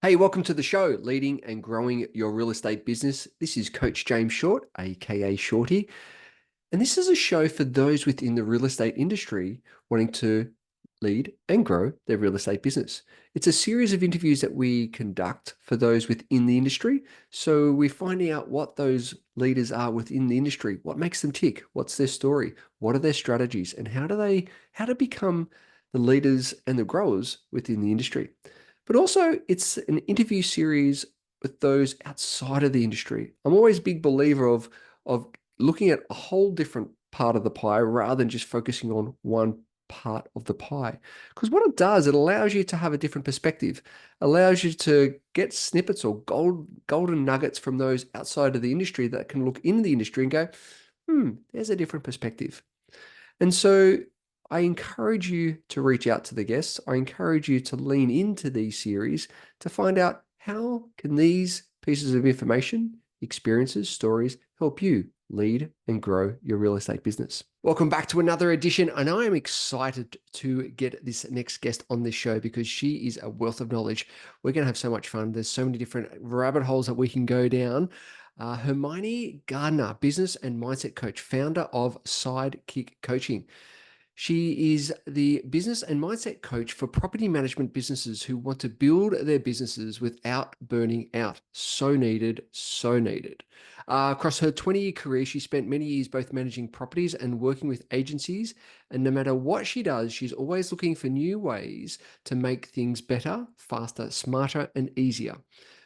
Hey, welcome to the show, Leading and Growing Your Real Estate Business. This is Coach James Short, aka Shorty. And this is a show for those within the real estate industry wanting to lead and grow their real estate business. It's a series of interviews that we conduct for those within the industry. So we're finding out what those leaders are within the industry, what makes them tick, what's their story, what are their strategies, and how to become the leaders and the growers within the industry. But also, it's an interview series with those outside of the industry. I'm always a big believer of looking at a whole different part of the pie rather than just focusing on one part of the pie. Because what it does, it allows you to have a different perspective, allows you to get snippets or golden nuggets from those outside of the industry that can look in the industry and go, there's a different perspective. And so I encourage you to reach out to the guests. I encourage you to lean into these series to find out how can these pieces of information, experiences, stories help you lead and grow your real estate business. Welcome back to another edition. And I am excited to get this next guest on this show because she is a wealth of knowledge. We're going to have so much fun. There's so many different rabbit holes that we can go down. Hermione Gardiner, business and mindset coach, founder of Sidekick Coaching. She is the business and mindset coach for property management businesses who want to build their businesses without burning out. So needed, so needed. Across her 20-year career, she spent many years both managing properties and working with agencies. And no matter what she does, she's always looking for new ways to make things better, faster, smarter, and easier.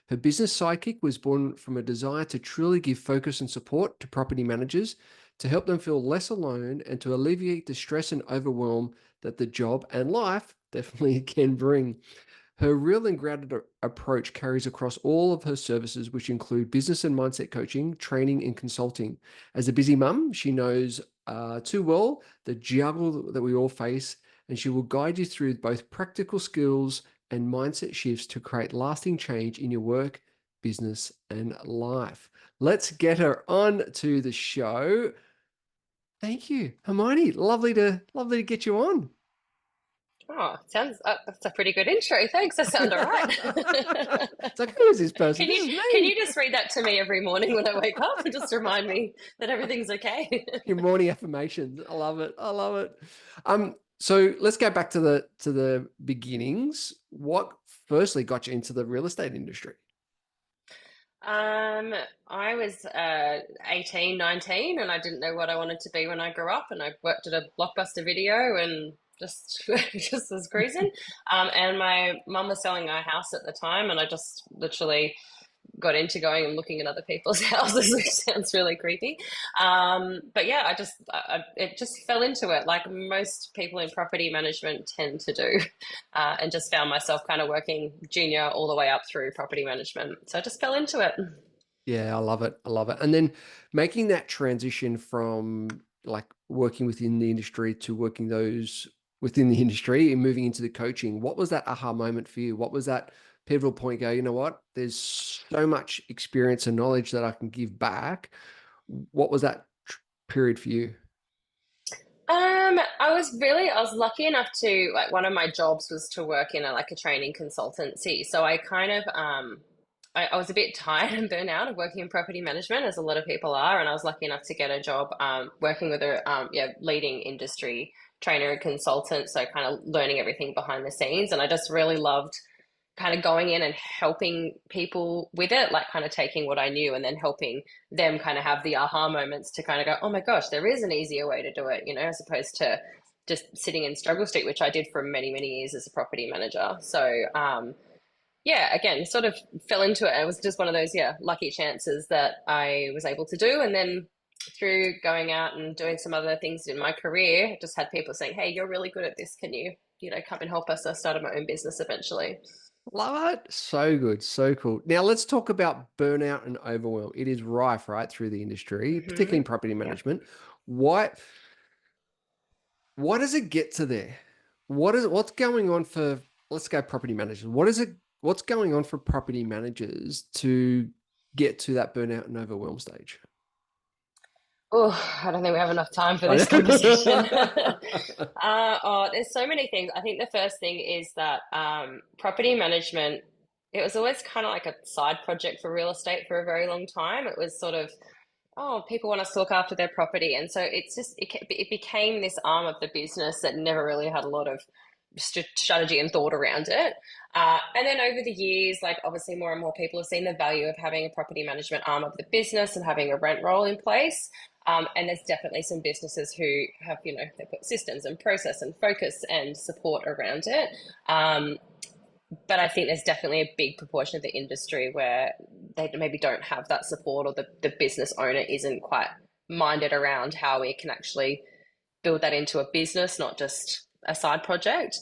Her business Sidekick was born from a desire to truly give focus and support to property managers, to help them feel less alone and to alleviate the stress and overwhelm that the job and life definitely can bring. Her real and grounded approach carries across all of her services, which include business and mindset coaching, training, and consulting. As a busy mum, she knows too well the juggle that we all face, and she will guide you through both practical skills and mindset shifts to create lasting change in your work, business, and life. Let's get her on to the show. Thank you, Hermione. Lovely to get you on. Oh, sounds that's a pretty good intro. Thanks. I sound all right. It's like, who is this person? Can This you is can you me. just read that to me every morning when I wake up and just remind me that everything's okay? Your morning affirmations. I love it. I love it. So let's go back to the beginnings. What firstly got you into the real estate industry? Um, I was 18, 19, and I didn't know what I wanted to be when I grew up, and I worked at a Blockbuster Video and just just was cruising. And my mum was selling our house at the time, and I just literally got into going and looking at other people's houses, which sounds really creepy. But yeah, it just fell into it, like most people in property management tend to do, and just found myself kind of working junior all the way up through property management. So I just fell into it. Yeah, I love it. I love it. And then making that transition from like working within the industry to working those within the industry and moving into the coaching. What was that aha moment for you? What was that pivotal point? Go, you know what? There's so much experience and knowledge that I can give back. What was that period for you? I was lucky enough to, like, one of my jobs was to work in a training consultancy. So I kind of I was a bit tired and burnt out of working in property management, as a lot of people are, and I was lucky enough to get a job working with a leading industry trainer and consultant. So kind of learning everything behind the scenes, and I just really loved kind of going in and helping people with it, like kind of taking what I knew and then helping them kind of have the aha moments to kind of go, oh my gosh, there is an easier way to do it, as opposed to just sitting in struggle street, which I did for many, many years as a property manager. So, yeah, again, sort of fell into it. It was just one of those, lucky chances that I was able to do. And then through going out and doing some other things in my career, I just had people saying, hey, you're really good at this. Can you, come and help us? I started my own business eventually. Love it. So good. So cool. Now let's talk about burnout and overwhelm. It is rife, right, through the industry, particularly in property Yeah. management. Why What does it get to there? What's going on for, let's go property managers. What's going on for property managers to get to that burnout and overwhelm stage? Oh, I don't think we have enough time for I this conversation. know. There's so many things. I think the first thing is that property management it was always kind of like a side project for real estate for a very long time. It was sort of, oh, people want us to look after their property. And so it became this arm of the business that never really had a lot of strategy and thought around it. And then over the years, like obviously more and more people have seen the value of having a property management arm of the business and having a rent roll in place. And there's definitely some businesses who have, they put systems and process and focus and support around it. But I think there's definitely a big proportion of the industry where they maybe don't have that support, or the business owner isn't quite minded around how we can actually build that into a business, not just a side project.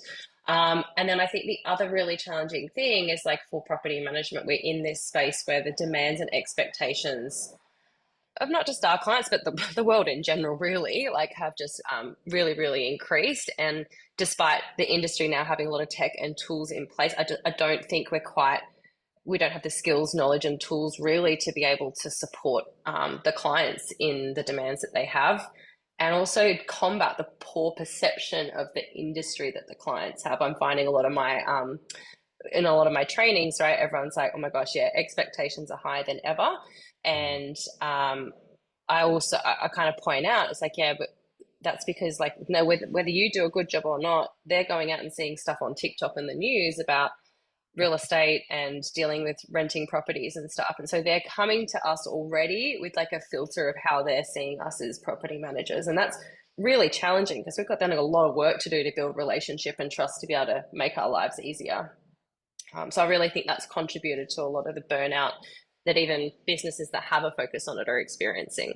And then I think the other really challenging thing is like for property management, we're in this space where the demands and expectations of not just our clients, but the world in general, really, like have just really, really increased. And despite the industry now having a lot of tech and tools in place, I don't think we don't have the skills, knowledge, and tools really to be able to support the clients in the demands that they have, and also combat the poor perception of the industry that the clients have. I'm finding a lot of my in a lot of my trainings, right? Everyone's like, oh my gosh, yeah, expectations are higher than ever. And I kind of point out, it's like, yeah, but that's because like, no, whether you do a good job or not, they're going out and seeing stuff on TikTok and the news about real estate and dealing with renting properties and stuff. And so they're coming to us already with like a filter of how they're seeing us as property managers. And that's really challenging because we've got done a lot of work to do to build relationship and trust to be able to make our lives easier. So I really think that's contributed to a lot of the burnout that even businesses that have a focus on it are experiencing.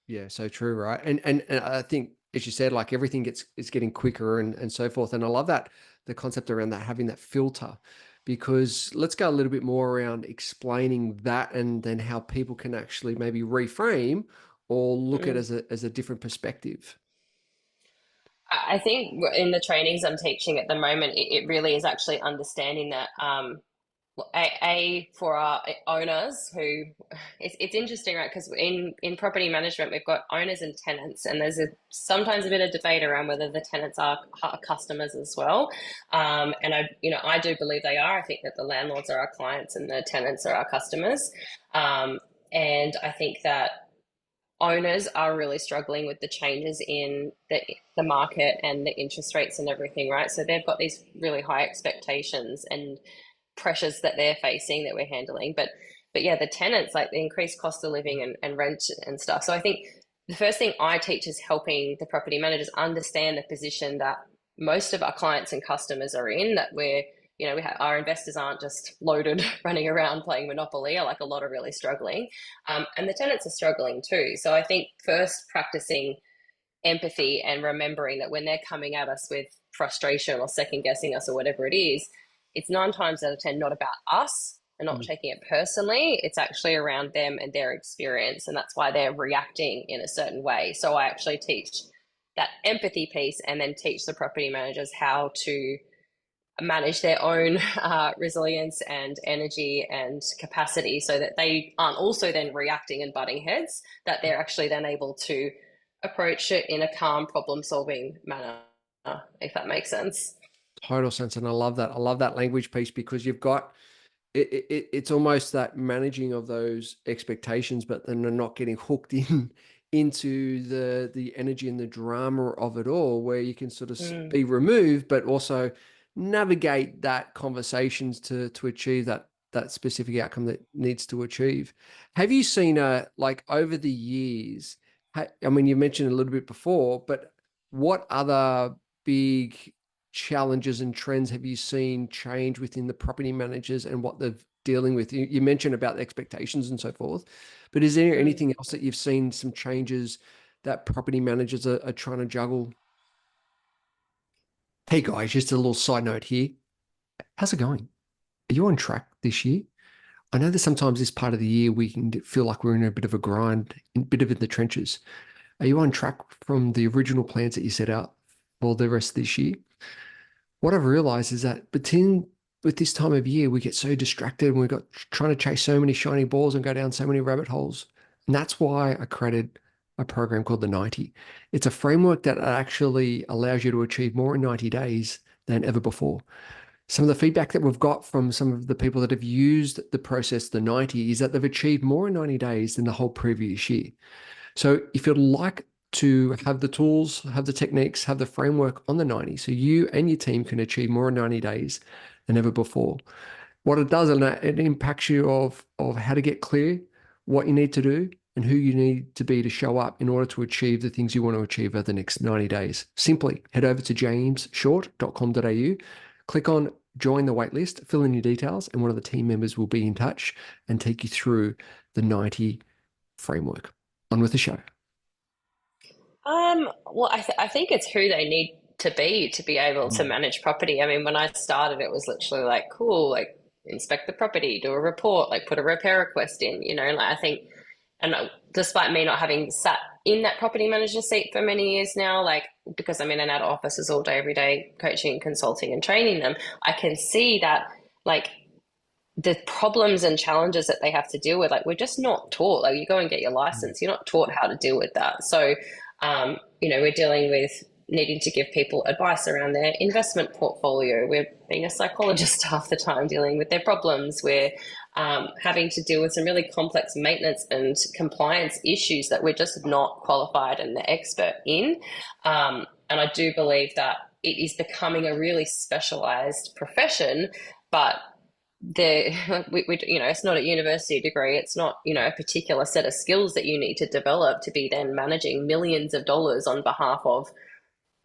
Yeah, so true, right? And I think, as you said, like everything is getting quicker and so forth. And I love that, the concept around that, having that filter, because let's go a little bit more around explaining that, and then how people can actually maybe reframe or look at it Mm. as a different perspective. I think in the trainings I'm teaching at the moment, it really is actually understanding that for our owners who it's interesting, right? Because in property management we've got owners and tenants, and there's sometimes a bit of debate around whether the tenants are customers as well. And I do believe they are. I think that the landlords are our clients and the tenants are our customers. And I think that owners are really struggling with the changes in the market and the interest rates and everything, right? So they've got these really high expectations and pressures that they're facing that we're handling. But yeah, the tenants, like the increased cost of living and rent and stuff. So I think the first thing I teach is helping the property managers understand the position that most of our clients and customers are in, that our investors aren't just loaded running around playing Monopoly, like a lot are really struggling. And the tenants are struggling too. So I think first practicing empathy and remembering that when they're coming at us with frustration or second guessing us or whatever it is, it's 9 times out of 10 not about us and not Mm. taking it personally. It's actually around them and their experience. And that's why they're reacting in a certain way. So I actually teach that empathy piece and then teach the property managers how to manage their own resilience and energy and capacity so that they aren't also then reacting and butting heads, that they're actually then able to approach it in a calm problem solving manner, if that makes sense. Total sense. And I love that. I love that language piece, because you've got it's almost that managing of those expectations, but then they're not getting hooked into the energy and the drama of it all, where you can sort of Mm. be removed, but also navigate that conversations to achieve that specific outcome that needs to achieve. Have you seen like over the years? I mean, you mentioned a little bit before, but what other big challenges and trends have you seen change within the property managers and what they're dealing with? You mentioned about the expectations and so forth, but is there Mm. anything else that you've seen some changes that property managers are trying to juggle? Hey guys, just a little side note here. How's it going? Are you on track this year? I know that sometimes this part of the year we can feel like we're in a bit of a grind, a bit of in the trenches. Are you on track from the original plans that you set out for the rest of this year? What I've realized is that between with this time of year, we get so distracted and we've got trying to chase so many shiny balls and go down so many rabbit holes. And that's why I created a program called the 90. It's a framework that actually allows you to achieve more in 90 days than ever before. Some of the feedback that we've got from some of the people that have used the process, the 90, is that they've achieved more in 90 days than the whole previous year. So if you'd like to have the tools, have the techniques, have the framework on the 90, so you and your team can achieve more in 90 days than ever before. What it does, and it impacts you of how to get clear, what you need to do, and who you need to be to show up in order to achieve the things you want to achieve over the next 90 days. Simply head over to jamesshort.com.au, click on join the waitlist, fill in your details, and one of the team members will be in touch and take you through the 90 framework. On with the show. Well, I think it's who they need to be able to Mm. manage property. I mean, when I started, it was literally like, cool, like inspect the property, do a report, like put a repair request in, like I think, and despite me not having sat in that property manager seat for many years now, like because I'm in and out of offices all day, every day, coaching, consulting, and training them, I can see that like the problems and challenges that they have to deal with, like we're just not taught. Like you go and get your license, you're not taught how to deal with that. So, we're dealing with needing to give people advice around their investment portfolio. We're being a psychologist half the time, dealing with their problems. We're having to deal with some really complex maintenance and compliance issues that we're just not qualified and the expert in. And I do believe that it is becoming a really specialized profession, but it's not a university degree. It's not, a particular set of skills that you need to develop to be then managing millions of dollars on behalf of,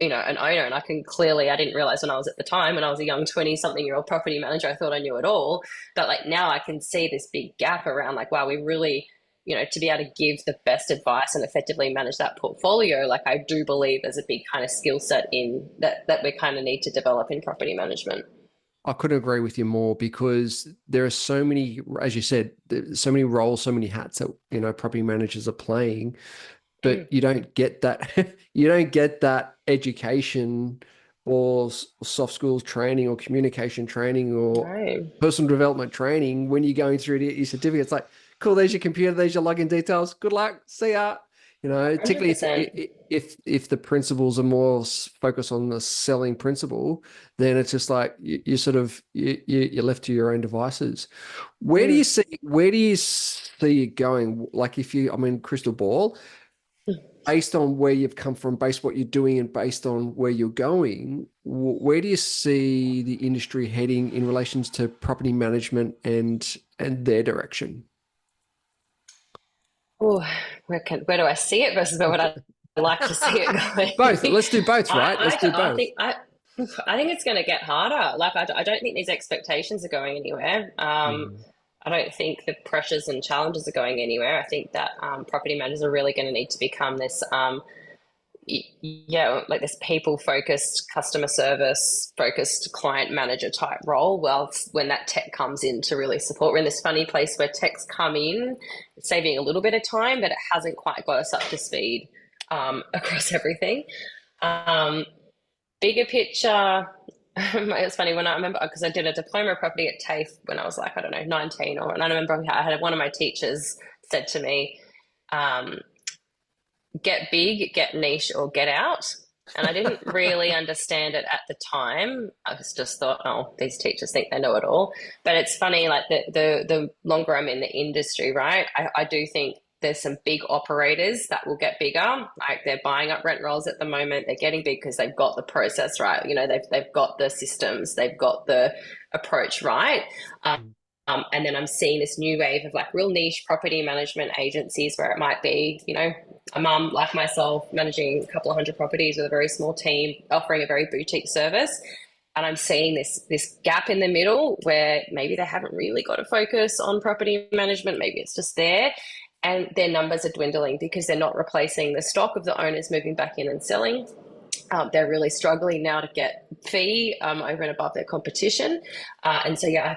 an owner. And I didn't realize when I was at the time, when I was a young 20-something-year-old property manager, I thought I knew it all. But like now I can see this big gap around like, wow, we really, to be able to give the best advice and effectively manage that portfolio, like I do believe there's a big kind of skill set in that we kind of need to develop in property management. I couldn't agree with you more because there are so many, as you said, there's so many roles, so many hats that, property managers are playing, Mm. but you don't get that, you don't get that education or soft skills training or communication training or No, personal development training when you're going through your certificate. It's like, cool, there's your computer, there's your login details. Good luck. See ya. Particularly 100%. if the principles are more focused on the selling principle, then it's just like you sort of you're left to your own devices. Mm. Where do you see it going? Like I mean, crystal ball, based on where you've come from, based on what you're doing, and based on where you're going, where do you see the industry heading in relations to property management and their direction? Oh, where do I see it versus where would I like to see it Both. going? Let's do both, right? Let's do I both. think I think it's going to get harder. Like I don't think these expectations are going anywhere. Mm. I don't think the pressures and challenges are going anywhere. I think that property managers are really going to need to become this like this people focused, customer service focused client manager type role. Well, when that tech comes in to really support, we're in this funny place where tech's come in, saving a little bit of time, but it hasn't quite got us up to speed across everything. Um, Bigger picture. It's funny when I remember because I did a diploma of property at TAFE when I was like, I don't know, 19 and I remember I had one of my teachers said to me, um, get big, get niche, or get out. And I didn't really understand it at the time. I just thought, oh, these teachers think they know it all. But it's funny, like the longer I'm in the industry, right? I do think there's some big operators that will get bigger. Like they're buying up rent rolls at the moment. They're getting big because they've got the process right. They've got the systems. They've got the approach right. And then I'm seeing this new wave of like real niche property management agencies where it might be, a mum like myself managing a couple of hundred properties with a very small team, offering a very boutique service. And I'm seeing this gap in the middle where maybe they haven't really got a focus on property management. Maybe it's just there. And their numbers are dwindling because they're not replacing the stock of the owners moving back in and selling. They're really struggling now to get fee over and above their competition. And so, yeah,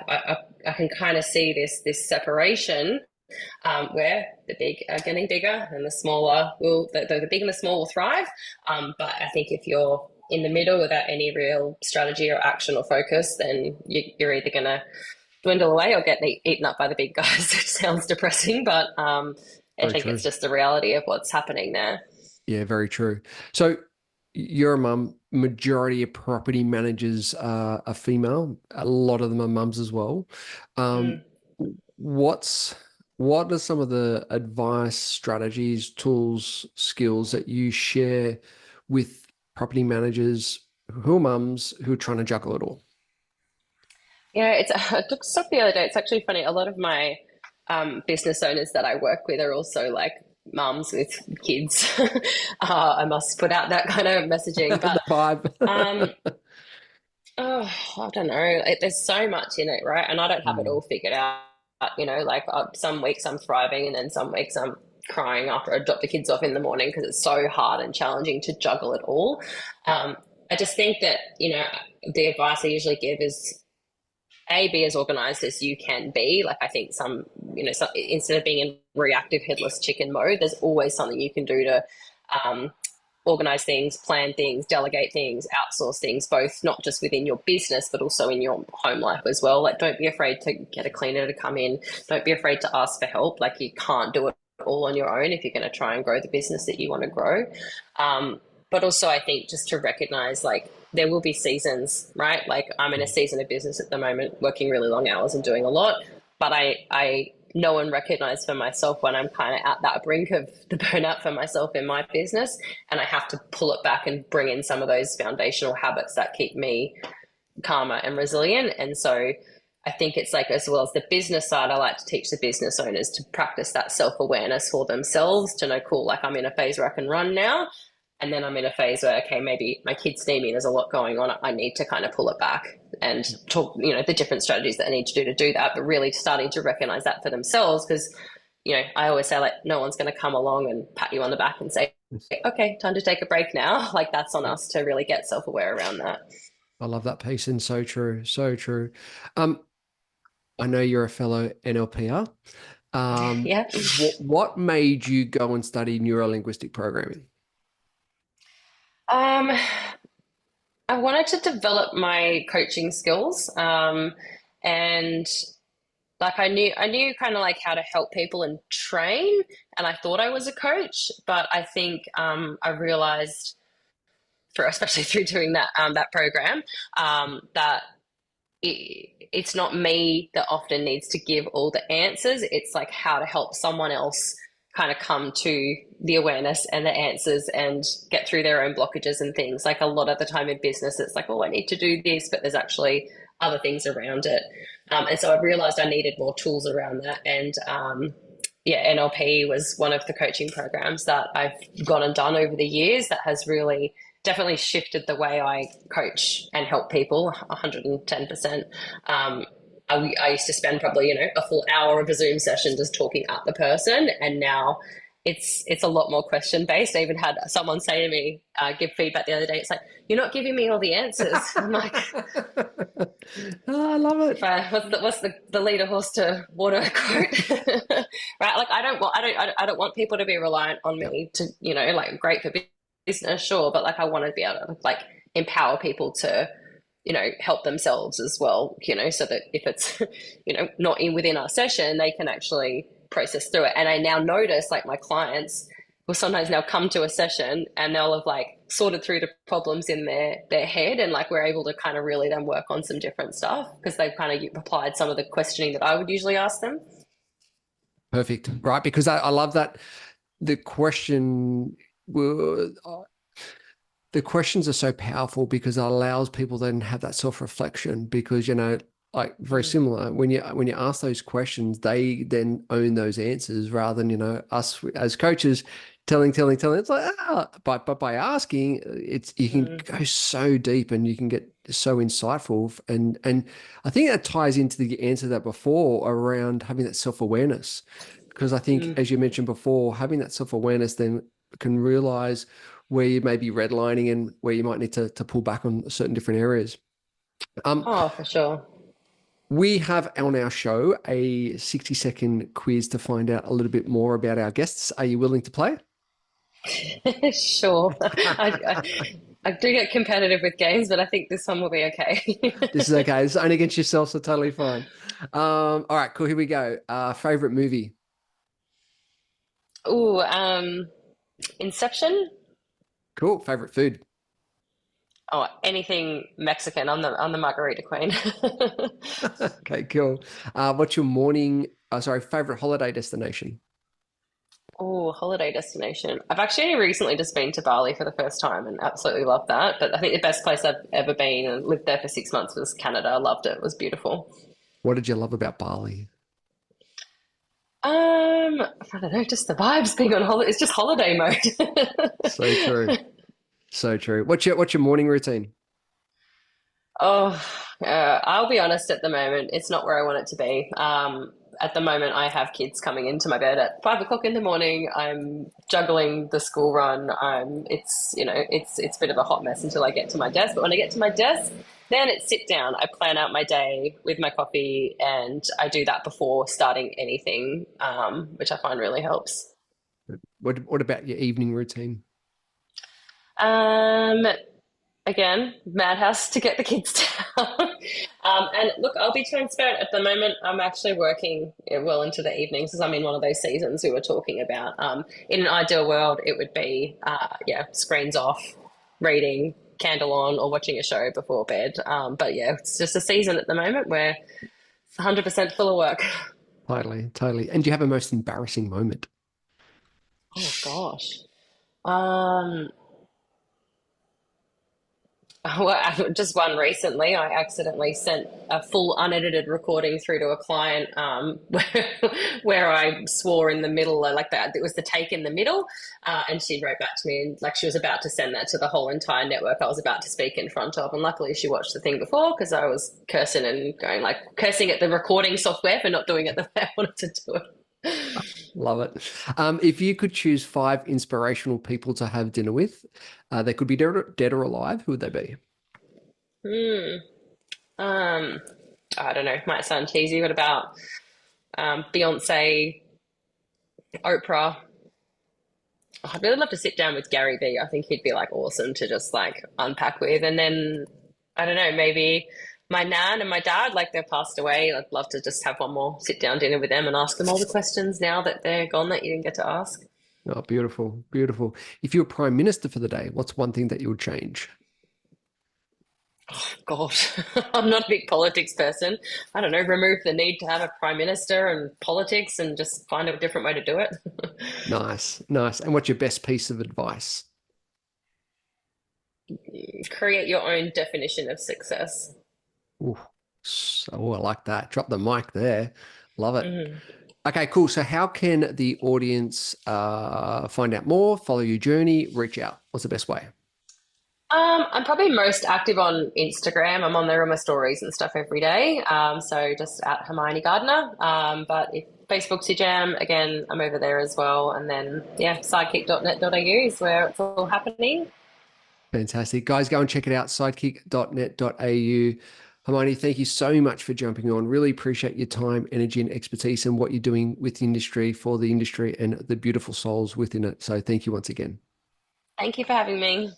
I can kind of see this separation where the big are getting bigger and the smaller the big and the small will thrive. But I think if you're in the middle without any real strategy or action or focus, then you're either going to dwindle away or get eaten up by the big guys, which sounds depressing, but I Very think it's true. just the reality of what's happening there. Yeah, very true. So you're a mum. Majority of property managers are female. A lot of them are mums as well. Um, Mm. what's what are some of the advice, strategies, tools, skills that you share with property managers who are mums who are trying to juggle it all? Yeah, it's I took stock the other day. It's actually funny. A lot of my business owners that I work with are also like mums with kids. I must put out that kind of messaging, but The vibe. um, oh, I don't know. There's so much in it, right? And I don't have it Mm. all figured out. Like some weeks I'm thriving, and then some weeks I'm crying after I drop the kids off in the morning because it's so hard and challenging to juggle it all. Um, I just think that, the advice I usually give is be as organized as you can be. Like I think instead of being in reactive headless chicken mode, there's always something you can do to um, organize things, plan things, delegate things, outsource things, both not just within your business, but also in your home life as well. Like don't be afraid to get a cleaner to come in. Don't be afraid to ask for help. Like you can't do it all on your own if you're going to try and grow the business that you want to grow. But also I think just to recognize like there will be seasons, right? Like I'm in a season of business at the moment, working really long hours and doing a lot, but I know and recognize for myself when I'm kind of at that brink of the burnout for myself in my business, and I have to pull it back and bring in some of those foundational habits that keep me calmer and resilient. And so I think it's like, as well as the business side, I like to teach the business owners to practice that self-awareness for themselves, to know, cool, like I'm in a phase where I can run now. And then I'm in a phase where, okay, maybe my kids need me, there's a lot going on. I need to kind of pull it back and talk, the different strategies that I need to do that, but really starting to recognize that for themselves. Because, I always say, like, no one's going to come along and pat you on the back and say, okay, time to take a break now. Like, that's on us to really get self aware around that. I love that piece and so true, so true. Um, I know you're a fellow NLPer. Yeah. What made you go and study neuro-linguistic programming? Um, I wanted to develop my coaching skills. And like I knew kind of like how to help people and train, and I thought I was a coach, but I think I realized especially through doing that program, that it's not me that often needs to give all the answers. It's like how to help someone else kind of come to the awareness and the answers and get through their own blockages and things. Like a lot of the time in business, it's like, oh, I need to do this, but there's actually other things around it. And so I realized I needed more tools around that. And yeah, NLP was one of the coaching programs that I've gone and done over the years that has really definitely shifted the way I coach and help people 110%. I used to spend probably, a full hour of a Zoom session just talking at the person. And now it's a lot more question based. I even had someone say to me, give feedback the other day. It's like, you're not giving me all the answers. I'm like, Oh, I love it. what's the leader horse to water quote? Right? Like I don't want people to be reliant on Yep. me to, like great for business, sure, but like I want to be able to like empower people to, help themselves as well, so that if it's, not within our session, they can actually process through it. And I now notice like my clients will sometimes now come to a session and they'll have like sorted through the problems in their head, and like we're able to kind of really then work on some different stuff because they've kind of applied some of the questioning that I would usually ask them. Perfect. Right. Because I love that the question will the questions are so powerful because it allows people then have that self-reflection because like very Mm, similar when you ask those questions they then own those answers rather than us as coaches telling it's like but by asking it's you can mm, go so deep and you can get so insightful and I think that ties into the answer that before around having that self-awareness because I think mm. as you mentioned before having that self-awareness then can realize where you may be redlining and where you might need to pull back on certain different areas. Um, Oh, for sure. we have on our show a 60-second quiz to find out a little bit more about our guests. Are you willing to play? Sure. I do get competitive with games, but I think this one will be okay. This is okay. This is only against yourself, so totally fine. All right, cool. Here we go. Favorite movie? Ooh, Inception. Cool. Favorite food? Oh, anything Mexican. I'm the margarita queen. Okay, cool. What's your favorite holiday destination? Oh, holiday destination. I've actually only recently just been to Bali for the first time and absolutely loved that. But I think the best place I've ever been and lived there for 6 months was Canada. I loved it. It was beautiful. What did you love about Bali? I don't know, just the vibes being on holiday. It's just holiday mode. So true. So true. What's your morning routine? Oh, I'll be honest, at the moment, it's not where I want it to be. At the moment, I have kids coming into my bed at 5 o'clock in the morning. I'm juggling the school run. It's a bit of a hot mess until I get to my desk. But when I get to my desk, then it's sit down. I plan out my day with my coffee, and I do that before starting anything, which I find really helps. What about your evening routine? Um, Again, madhouse to get the kids down. And look, I'll be transparent. At the moment, I'm actually working well into the evenings because I'm in one of those seasons we were talking about. In an ideal world, it would be, screens off, reading, candle on, or watching a show before bed. But yeah, it's just a season at the moment where it's 100% full of work. Totally, totally. And do you have a most embarrassing moment? Oh gosh. Um, just one recently, I accidentally sent a full unedited recording through to a client where I swore in the middle, like that. It was the take in the middle. And she wrote back to me and like she was about to send that to the whole entire network I was about to speak in front of. And luckily she watched the thing before because I was cursing and going like cursing at the recording software for not doing it the way I wanted to do it. Love it. If you could choose five inspirational people to have dinner with, they could be dead or alive, who would they be? Hmm. Um, I don't know. Might sound cheesy. What about Beyonce, Oprah? Oh, I'd really love to sit down with Gary Vee. I think he'd be like awesome to just like unpack with. And then I don't know, maybe my nan and my dad, like they've passed away. I'd love to just have one more sit down dinner with them and ask them all the questions now that they're gone that you didn't get to ask. Oh, beautiful, beautiful. If you were prime minister for the day, what's one thing that you would change? God, I'm not a big politics person. I don't know, remove the need to have a prime minister and politics and just find a different way to do it. Nice, nice. And what's your best piece of advice? Create your own definition of success. Ooh, I like that. Drop the mic there. Love it. Mhm. Okay, cool. So how can the audience find out more, follow your journey, reach out? What's the best way? I'm probably most active on Instagram. I'm on there on my stories and stuff every day. So just at Hermione Gardiner. But if Facebook's your jam, again, I'm over there as well. And then, yeah, sidekick.net.au is where it's all happening. Fantastic. Guys, go and check it out, sidekick.net.au. Hermione, thank you so much for jumping on. Really appreciate your time, energy, and expertise and what you're doing with the industry, for the industry, and the beautiful souls within it. So thank you once again. Thank you for having me.